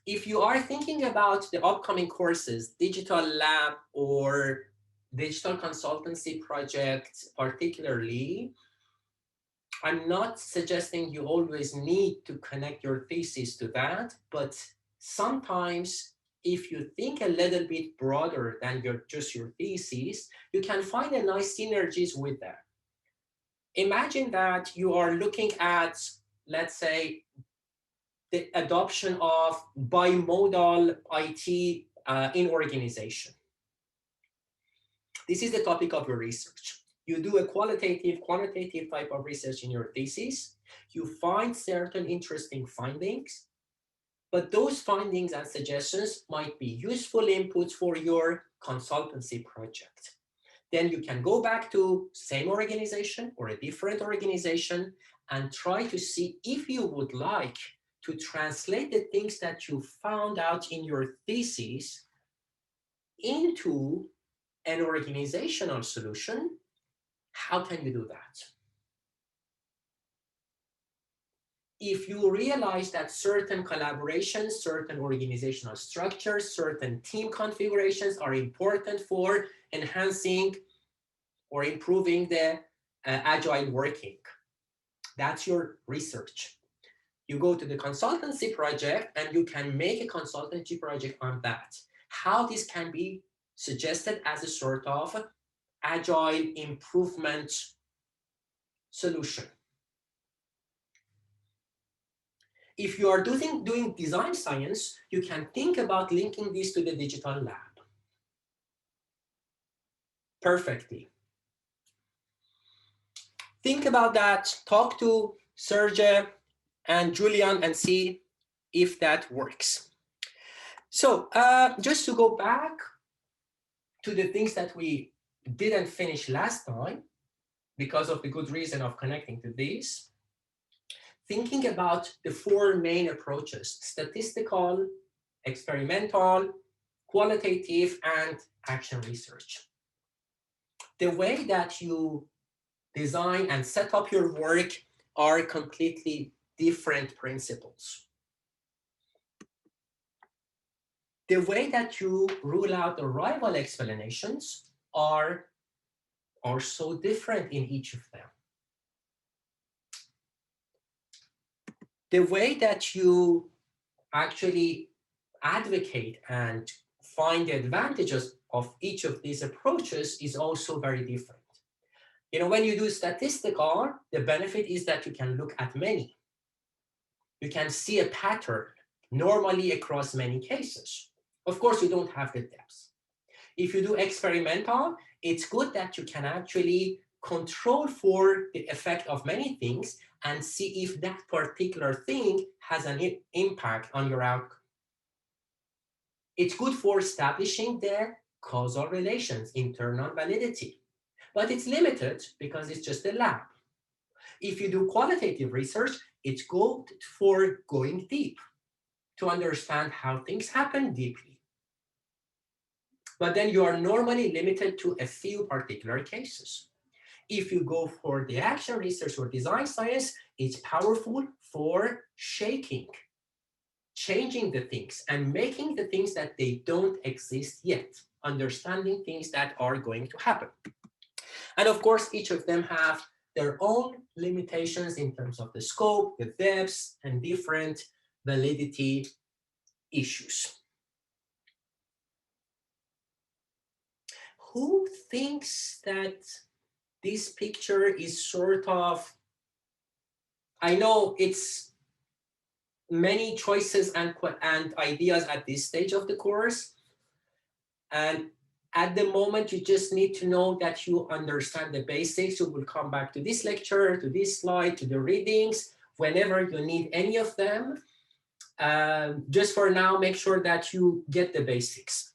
If you are thinking about the upcoming courses, digital lab or digital consultancy project particularly, I'm not suggesting you always need to connect your thesis to that, but sometimes if you think a little bit broader than just your thesis, you can find a nice synergies with that. Imagine that you are looking at, let's say, the adoption of bimodal IT in organization. This is the topic of your research. You do a qualitative, quantitative type of research in your thesis. You find certain interesting findings, but those findings and suggestions might be useful inputs for your consultancy project. Then you can go back to same organization or a different organization and try to see if you would like to translate the things that you found out in your thesis into an organizational solution. How can you do that? If you realize that certain collaborations, certain organizational structures, certain team configurations are important for enhancing or improving the agile working, that's your research. You go to the consultancy project and you can make a consultancy project on that. How this can be suggested as a sort of agile improvement solution. If you are doing design science, you can think about linking this to the digital lab perfectly. Think about that, talk to Serge and Julian and see if that works. So just to go back to the things that we didn't finish last time, because of the good reason of connecting to this, thinking about the four main approaches: statistical, experimental, qualitative, and action research. The way that you design and set up your work are completely different principles. The way that you rule out the rival explanations are so different in each of them. The way that you actually advocate and find the advantages of each of these approaches is also very different. You know, when you do statistical, the benefit is that you can look at many. You can see a pattern normally across many cases. Of course, you don't have the depth. If you do experimental, it's good that you can actually control for the effect of many things and see if that particular thing has an impact on your outcome. It's good for establishing the causal relations, internal validity, but it's limited because it's just a lab. If you do qualitative research, it's good for going deep to understand how things happen deeply. But then you are normally limited to a few particular cases. If you go for the action research or design science, it's powerful for shaking, changing the things and making the things that they don't exist yet, understanding things that are going to happen. And of course, each of them have their own limitations in terms of the scope, the depths, and different validity issues. Who thinks that this picture is sort of, I know it's many choices and ideas at this stage of the course, and at the moment you just need to know that you understand the basics. You will come back to this lecture, to this slide, to the readings whenever you need any of them. Just for now, make sure that you get the basics.